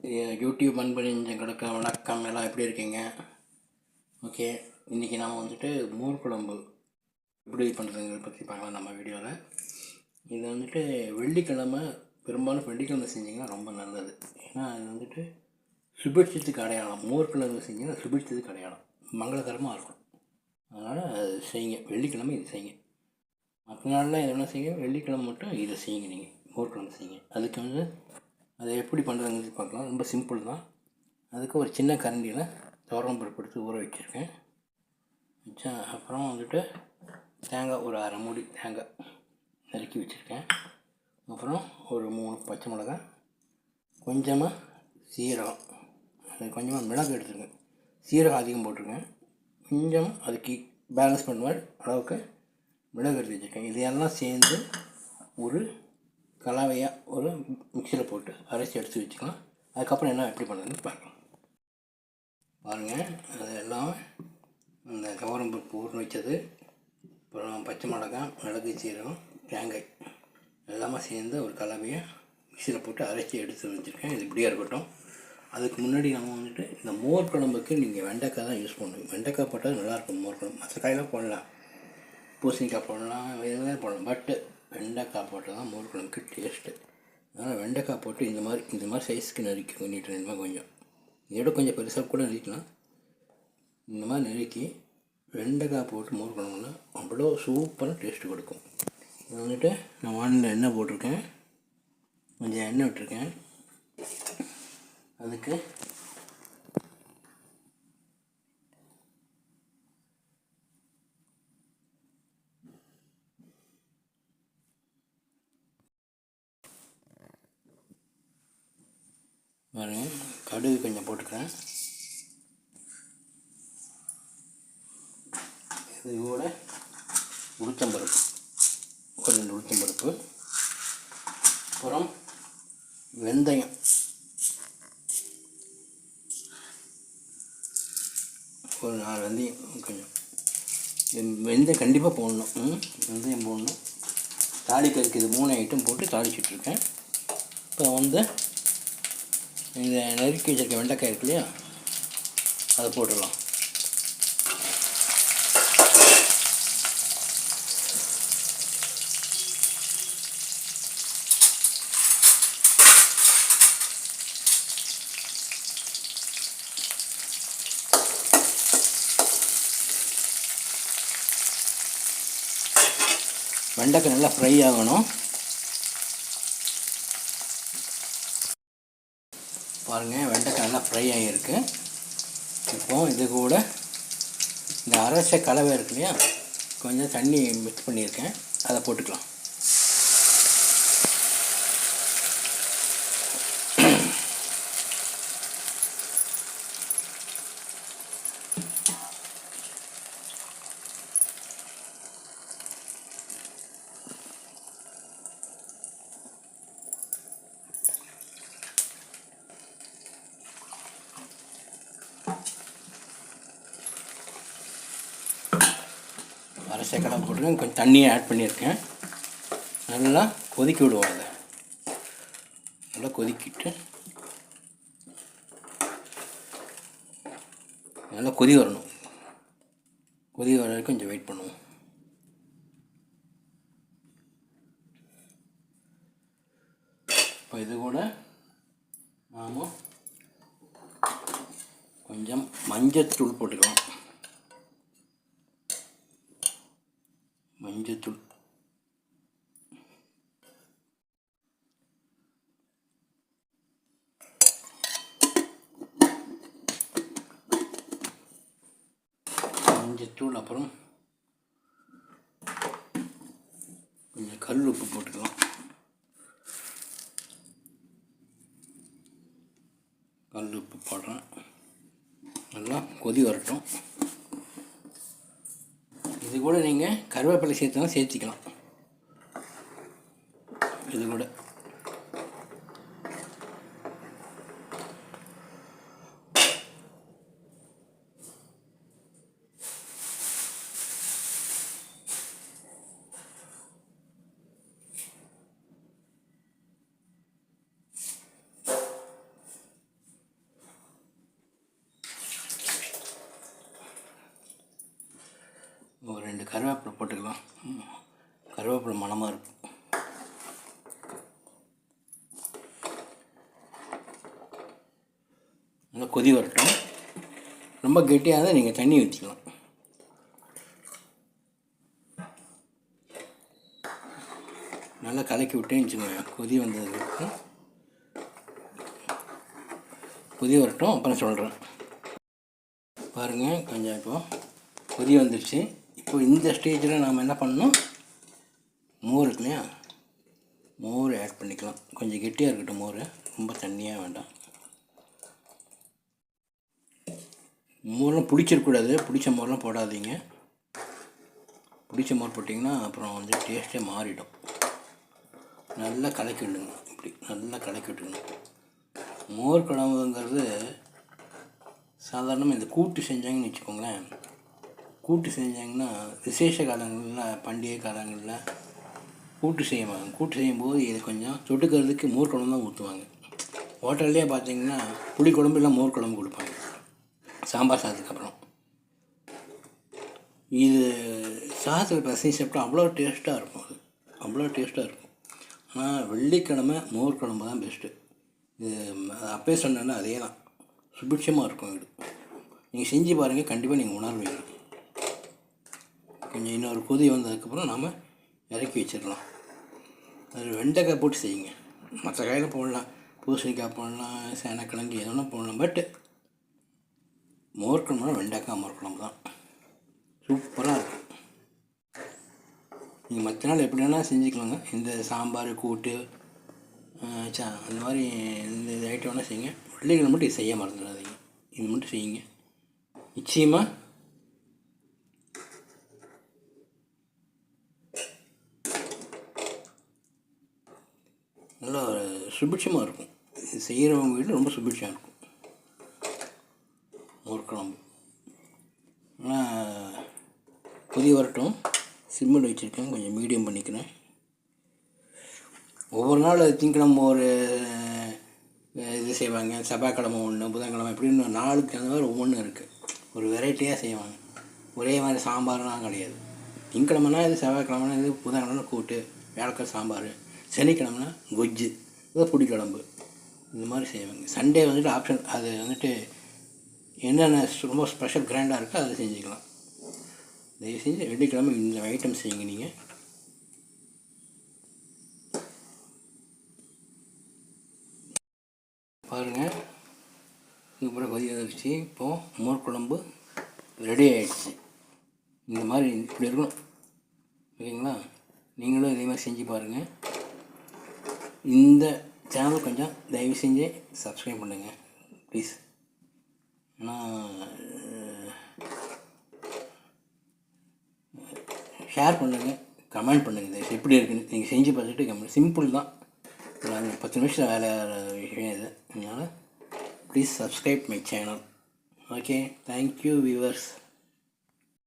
YouTube அன்பறிஞ்சங்களுக்கு வணக்கம். எல்லாம் எப்படி இருக்கீங்க? ஓகே, இன்றைக்கி நாம் வந்துட்டு மோர் குழம்பு எப்படி பண்ணுறதுங்கிறத பற்றி பார்க்கலாம் நம்ம வீடியோவில். இது வந்துட்டு வெள்ளிக்கிழமை, பெரும்பாலும் வெள்ளிக்கிழமை செஞ்சிங்கன்னா ரொம்ப நல்லது. ஏன்னா இது வந்துட்டு சுபிட்சத்துக்கு அடையாளம். மோர் குழம்பு செஞ்சிங்கன்னா சுபிட்சத்துக்கு அடையாளம், மங்களகரமாக இருக்கும். அதனால் அது செய்யுங்க. வெள்ளிக்கிழமை இது செய்யுங்க. மற்ற நாளில் என்ன செய்யுங்க, வெள்ளிக்கிழமை மட்டும் இதை செய்யுங்க. நீங்கள் மோர் குழம்பு செய்யுங்க. அதுக்கு வந்து அதை எப்படி பண்ணுறதுங்கிறது பார்க்கலாம். ரொம்ப சிம்பிள் தான். அதுக்கு ஒரு சின்ன கரண்டியில் துவரம் பருப்பு எடுத்து ஊற வச்சுருக்கேன். அப்புறம் வந்துட்டு தேங்காய், ஒரு அரை மூடி தேங்காய் நறுக்கி வச்சுருக்கேன். அப்புறம் ஒரு 3 பச்சை மிளகாய், கொஞ்சமாக சீரகம், கொஞ்சமாக மிளகு எடுத்துருக்கேன். சீரகம் அதிகம் போட்டிருக்கேன். கொஞ்சமாக அதுக்கு பேலன்ஸ் பண்ணுற அளவுக்கு மிளகு எடுத்து வச்சுருக்கேன். இதையெல்லாம் சேர்ந்து ஒரு கலவையாக ஒரு மிக்சியில் போட்டு அரைச்சி எடுத்து வச்சுக்கலாம். அதுக்கப்புறம் என்ன எப்படி பண்ணுறதுன்னு பார்க்கலாம். பாருங்கள், அதெல்லாம் இந்த துவரம்பருப்பு ஊற வச்சது, அப்புறம் பச்சை மிளகாய், மிளகு, சீரகம், தேங்காய் எல்லாமே சேர்ந்து ஒரு கலவையை மிக்சியில் போட்டு அரைச்சி எடுத்து வச்சுருக்கேன். இது இப்படியே இருக்கட்டும். அதுக்கு முன்னாடி நம்ம வந்துட்டு இந்த மோர் குழம்புக்கு நீங்கள் வெண்டைக்காய் தான் யூஸ் பண்ணுவீங்க. வெண்டைக்காய் போட்டால் நல்லாயிருக்கும் மோர் குழம்பு. மற்ற காயெல்லாம் போடலாம், பூசணிக்காய் போடலாம், எதுவுமே போடலாம். பட்டு வெண்டைக்காய் போட்டால் தான் மோர் குழம்புக்கு டேஸ்ட்டு. அதனால் வெண்டைக்காய் போட்டு இந்த மாதிரி சைஸ்க்கு நறுக்கி நீட்டு இந்த மாதிரி கொஞ்சம் இதோட கொஞ்சம் பெருசாக கூட நறுக்கலாம். இந்த மாதிரி நறுக்கி வெண்டைக்காய் போட்டு மோர் குழம்புனா அவ்வளோ சூப்பராக டேஸ்ட்டு கொடுக்கும். இது வந்துட்டு நான் வானிலை எண்ணெய் போட்டிருக்கேன், கொஞ்சம் எண்ணெய் விட்டுருக்கேன். அதுக்கு பாருங்கள், கடுகு கொஞ்சம் போட்டுக்கிறேன். இது கூட உளுத்தம்பருப்பு, ஒரு 2 உளுத்தம்பருப்பு, அப்புறம் வெந்தயம் ஒரு 4 வெந்தயம். கொஞ்சம் வெந்தயம் கண்டிப்பாக போடணும். வெந்தயம் போடணும். தாளிக்கிறதுக்கு இது 3 ஐட்டம் போட்டு தாளிச்சிட்ருக்கேன். இப்போ வந்து இந்த நறுக்கி வச்சிருக்க வெண்டைக்காய் இருக்கு இல்லையா, அதை போட்டுடலாம். வெண்டைக்காய் நல்லா ஃப்ரை ஆகணும். பாருங்கள், வெண்டைக்காய் நல்லா ஃப்ரை ஆகியிருக்கு. இப்போது இது கூட இந்த அரைச்ச கலவை இருக்கு இல்லையா, கொஞ்சம் தண்ணி மிக்ஸ் பண்ணியிருக்கேன், அதை போட்டுக்கலாம். அரைச்ச கடலை போட்டுருக்கேன், கொஞ்சம் தண்ணியை ஆட் பண்ணியிருக்கேன். நல்லா கொதிக்க விடுவோம். அதை நல்லா கொதிக்கிட்டு நல்லா கொதி வரணும். கொதி வர வரைக்கும் கொஞ்சம் வெயிட் பண்ணுவோம். இப்போ இது கூட நாம் கொஞ்சம் மஞ்சத்தூள் போட்டுக்கலாம். மஞ்சத்தூள் அப்புறம் கொஞ்சம் கல் உப்பு போட்டுக்கலாம். கல் உப்பு போடுறேன். நல்லா கொதி வரட்டும். இது கூட நீங்கள் கருவேப்பிலை சேர்த்துலாம் சேர்த்திக்கலாம். இது கூட கருவேப்பிலை போட்டுக்கலாம். கருவேப்பிலை மணமாக இருக்கும். நல்லா கொதி வரட்டும். ரொம்ப கெட்டியாக இருந்தால் நீங்கள் தண்ணி ஊற்றிக்கலாம். நல்லா கலக்கி விட்டேன்னு வச்சுக்கோங்க. கொதி வந்ததுக்கு கொதி வரட்டும், அப்புறம் சொல்கிறேன். பாருங்கள், கொஞ்சம் இப்போது கொதி வந்துடுச்சு. இப்போ இந்த ஸ்டேஜில் நாம் என்ன பண்ணணும், மோர் இருக்கு இல்லையா, மோர் ஆட் பண்ணிக்கலாம். கொஞ்சம் கெட்டியாக இருக்கட்டும் மோர், ரொம்ப தண்ணியாக வேண்டாம். மோர்லாம் பிடிச்சிருக்கூடாது, பிடிச்ச மோர்லாம் போடாதீங்க. பிடிச்ச மோர் போட்டிங்கன்னா அப்புறம் வந்து டேஸ்ட்டே மாறிடும். நல்லா கலக்கி விடுங்க. இப்படி நல்லா கலக்கி விட்டுக்கணும். மோர் குழம்புங்கிறது சாதாரணமாக இந்த கூட்டு செஞ்சாங்கன்னு வச்சுக்கோங்களேன். கூட்டு செஞ்சாங்கன்னா விசேஷ காலங்களில், பண்டிகை காலங்களில் கூட்டு செய்வாங்க. கூட்டு செய்யும்போது இது கொஞ்சம் தொட்டுக்கிறதுக்கு மோர் குழம்பு தான் ஊற்றுவாங்க. ஹோட்டல்லே பார்த்தீங்கன்னா புளி குழம்பு இல்லை மோர் குழம்பு கொடுப்பாங்க சாம்பார் சாதத்துக்கு அப்புறம். இது சாதத்தில் பசங்க சாப்பிட்டா அவ்வளோ டேஸ்ட்டாக இருக்கும். அது அவ்வளோ டேஸ்ட்டாக இருக்கும். ஆனால் வெள்ளிக்கிழமை மோர் குழம்பு தான் பெஸ்ட்டு. இது அப்பயே சொன்னேன்னா அதே தான், சுபிட்சமாக இருக்கும். இது நீங்கள் செஞ்சு பாருங்கள், கண்டிப்பாக நீங்கள் உணர்வீங்க. கொஞ்சம் இன்னொரு கொதி வந்ததுக்கப்புறம் நாம் இறக்கி வச்சிடலாம். அது வெண்டைக்காய் போட்டு செய்யுங்க. மற்ற காயில் போடலாம், பூசணிக்காய் போடலாம், சேனக்கிழங்கு எது வேணால் போடலாம். பட்டு மோர் குழம்புனா வெண்டைக்காய் மோர் குழம்பு தான் சூப்பராக இருக்கும். நீங்கள் மற்ற நாள் எப்படி வேணால் செஞ்சுக்கலாங்க. இந்த சாம்பார், கூட்டு, அந்த மாதிரி இந்த ஐட்டம் வேணால் செய்யுங்க. வெள்ளிக்கிழமை மட்டும் இது செய்ய மறந்துடாதீங்க. இது மட்டும் செய்யுங்க. நிச்சயமாக நல்லா சுபிட்சமாக இருக்கும். இது செய்கிறவங்க வீட்டில் ரொம்ப சுபிட்சமாக இருக்கும் மோர் குழம்பு. ஆனால் கொதி வரட்டும். சிம்மில் வச்சுருக்கேன், கொஞ்சம் மீடியம் பண்ணிக்கிறேன். ஒவ்வொரு நாள் திங்கக்கிழமை ஒரு இது செய்வாங்க, செவ்வாய்க்கிழமை ஒன்று, புதன்கிழமை இப்படின்னு நாளுக்கு அந்த மாதிரி ஒவ்வொன்றும் இருக்குது. ஒரு வெரைட்டியாக செய்வாங்க. ஒரே மாதிரி சாம்பார்லாம் கிடையாது. திங்கக்கிழமைனா இது, செவ்வாய்க்கிழமைனா இது, புதன்கிழமை கூட்டு, வியாழக்கிழமை சாம்பார், சனிக்கிழமைனா கொஜ்ஜு, இது புளி குழம்பு, இந்த மாதிரி செய்வாங்க. சண்டே வந்துட்டு ஆப்ஷன், அது வந்துட்டு என்னென்ன ரொம்ப ஸ்பெஷல் கிராண்டாக இருக்கோ அதை செஞ்சுக்கலாம். தயவு செஞ்சு வெள்ளிக்கிழமை இந்த ஐட்டம் செய்யுங்க. நீங்கள் பாருங்கள், சூப்பராக கொதி வந்துடுச்சு. இப்போது மோர் குழம்பு ரெடி ஆகிடுச்சு. இந்த மாதிரி இப்படி இருக்கணும், ஓகேங்களா? நீங்களும் இதே மாதிரி செஞ்சு பாருங்கள். இந்த சேனல் கொஞ்சம் தயவு செஞ்சு சப்ஸ்கிரைப் பண்ணுங்கள் ப்ளீஸ். ஆனால் ஷேர் பண்ணுங்கள், கமெண்ட் பண்ணுங்கள். இது எப்படி இருக்குன்னு நீங்கள் செஞ்சு பார்த்துட்டு கமெண்ட். சிம்பிள் தான், 10 நிமிஷம் வேலை விஷயம் இது. அதனால் please subscribe my channel. Okay, thank you viewers.